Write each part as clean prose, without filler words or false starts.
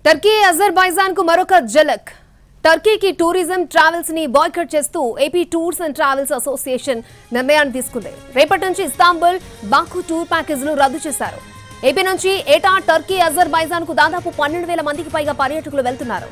Turkey Azerbaijan కు మరొక జలక్. టర్కీకి tourism travels ని బాయ్కట్ చేస్తూ AP tours and travels association నిర్ణయాన్ని తీసుకుంది. రేపటి నుంచి ఇస్తాంబుల్, బాకు టూర్ ప్యాకేజీలు రద్దు చేశారు. ఏపీ నుంచి ఏటా టర్కీ అజర్బైజాన్ కు దాదాపు 12,000 మందికి పైగా పర్యాటకులు వెళ్తున్నారు.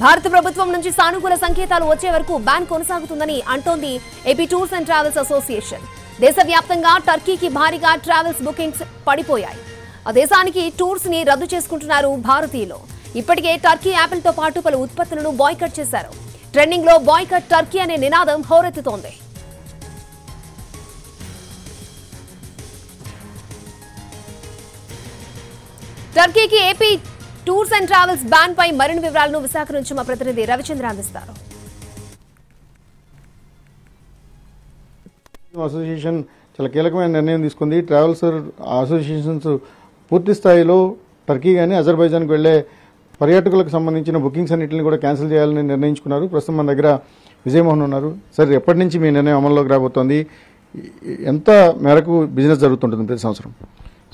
భారత ప్రభుత్వం నుంచి సానుకూల సంకేతాలు వచ్చే వరకు బ్యాన్ కొనసాగుతుందని అంటోంది AP tours and travels association. దేశవ్యాప్తంగా టర్కీకి భారీగా ట్రావెల్స్ బుకింగ్స్ పడిపోయాయి. ఆ దేశానికి టూర్స్ ని రద్దు చేసుకుంటున్నారు భారతీయులు. ఇప్పటికే టర్కీ యాపిల్ తో పాటు పలు ఉత్పత్తులను బాయ్కట్ చేశారు. ట్రెండింగ్ లో బాయ్కట్ టర్కీ అనే నినాదం హోరెత్తుతోంది. టర్కీకి AP tours and travels ban పై మరిన్ని వివరాలను విశాఖ నుంచి మా ప్రతినిధి రవిచంద్ర అందిస్తారు. అసోసియేషన్ చాలా కీలకమైన నిర్ణయం తీసుకుంది. ట్రావెల్స్ అసోసియేషన్స్ పూర్తి స్థాయిలో టర్కీ కానీ అజర్బైజాన్కి వెళ్లే పర్యాటకులకు సంబంధించిన బుకింగ్స్ అన్నింటిని కూడా క్యాన్సిల్ చేయాలని నిర్ణయించుకున్నారు. ప్రస్తుతం మన దగ్గర విజయమోహన్ ఉన్నారు. సార్, ఎప్పటి నుంచి మీ నిర్ణయం అమల్లోకి రాబోతోంది? ఎంత మేరకు బిజినెస్ జరుగుతుంటుంది ప్రతి సంవత్సరం?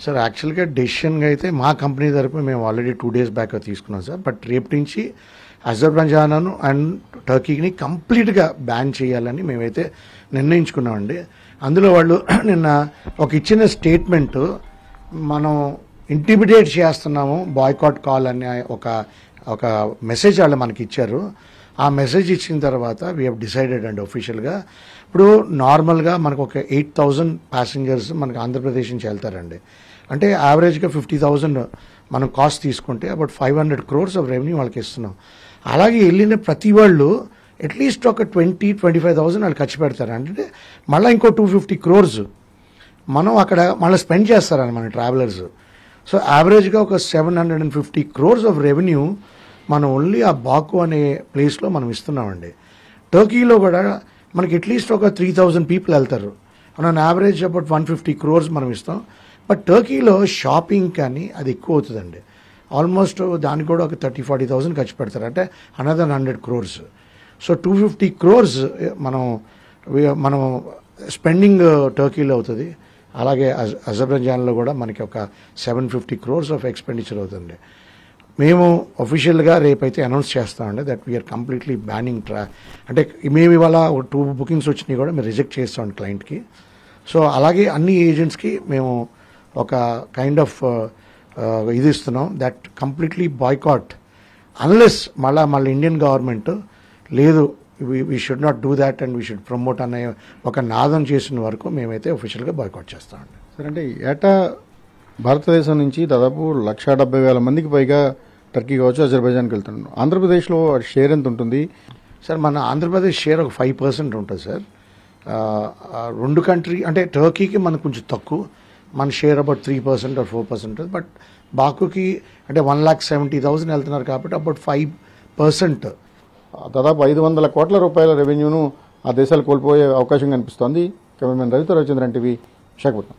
సార్, యాక్చువల్గా డెసిషన్గా అయితే మా కంపెనీ తరపు మేము ఆల్రెడీ 2 days బ్యాక్ తీసుకున్నాం సార్. బట్ రేపు నుంచి అజర్బైజాన్ అండ్ టర్కీని కంప్లీట్గా బ్యాన్ చేయాలని మేమైతే నిర్ణయించుకున్నామండి. అందులో వాళ్ళు నిన్న ఒక ఇచ్చిన స్టేట్మెంట్, మనం ఇంటిమిడేట్ చేస్తున్నాము, బాయ్కాట్ కాల్ అని ఒక మెసేజ్ వాళ్ళు మనకి ఇచ్చారు. ఆ మెసేజ్ ఇచ్చిన తర్వాత వీ హ్యావ్ డిసైడెడ్ అండి ఒఫీషియల్గా. ఇప్పుడు నార్మల్గా మనకు ఒక 8,000 ప్యాసింజర్స్ మనకు ఆంధ్రప్రదేశ్ నుంచి వెళ్తారండి. అంటే యావరేజ్గా 50,000 మనం కాస్ట్ తీసుకుంటే అబౌట్ 500 crores ఆఫ్ రెవెన్యూ వాళ్ళకి ఇస్తున్నాం. అలాగే వెళ్ళిన ప్రతి వాళ్ళు అట్లీస్ట్ ఒక 20-25,000 వాళ్ళు ఖర్చు పెడతారు. అంటే మళ్ళీ ఇంకో 250 crores మనం అక్కడ మళ్ళీ స్పెండ్ చేస్తారని మన ట్రావెలర్స్. సో యావరేజ్గా ఒక 750 crores ఆఫ్ రెవెన్యూ మనం ఓన్లీ ఆ బాకు అనే ప్లేస్లో మనం ఇస్తున్నామండి. టర్కీలో కూడా మనకి అట్లీస్ట్ ఒక 3,000 people వెళ్తారు. మనం యావరేజ్ అబౌట్ 150 crores మనం ఇస్తాం. బట్ టర్కీలో షాపింగ్ కానీ అది ఎక్కువ అవుతుందండి. ఆల్మోస్ట్ దానికి కూడా ఒక 30-40,000 ఖర్చు పెడతారు. అంటే అనదర్ 100 crores. సో 250 crores మనం స్పెండింగ్ టర్కీలో అవుతుంది. అలాగే అజర్బైజాన్లో కూడా మనకి ఒక 750 crores ఆఫ్ ఎక్స్పెండిచర్ అవుతుంది. మేము అఫీషియల్గా రేపైతే అనౌన్స్ చేస్తామండి దట్ వీఆర్ కంప్లీట్లీ బ్యానింగ్ అంటే మేము ఇవాళ 2 bookings వచ్చినాయి కూడా మేము రిజెక్ట్ చేస్తామండి క్లయింట్కి. సో అలాగే అన్ని ఏజెంట్స్కి మేము ఒక కైండ్ ఆఫ్ ఇది ఇస్తున్నాం దట్ కంప్లీట్లీ బాయ్కాట్ అన్లెస్ మళ్ళీ ఇండియన్ గవర్నమెంట్ లేదు we should not do that and we should promote అనే ఒక నాదం చేసిన వరకు మేమైతే అఫీషియల్గా బాయ్కాట్ చేస్తామండి. సార్, అంటే ఏటా భారతదేశం నుంచి దాదాపు 170,000 మందికి పైగా టర్కీ కావచ్చు అజర్బైజాన్కి వెళ్తున్నారు. ఆంధ్రప్రదేశ్లో షేర్ ఎంత ఉంటుంది? సార్, మన ఆంధ్రప్రదేశ్ షేర్ ఒక 5% ఉంటుంది సార్. 2 కంట్రీ అంటే టర్కీకి మనకు కొంచెం తక్కువ, మన షేర్ అబౌట్ 3% or 4% ఉంటుంది. బట్ బాకుకి అంటే 1,70,000 వెళ్తున్నారు కాబట్టి అబౌట్ 5%, దాదాపు 500 కోట్ల రూపాయల రెవెన్యూను ఆ దేశాలు కోల్పోయే అవకాశం కనిపిస్తోంది. కెమెరామెన్ రవితో రవిచంద్రన్, టీవీ, విశాఖపట్నం.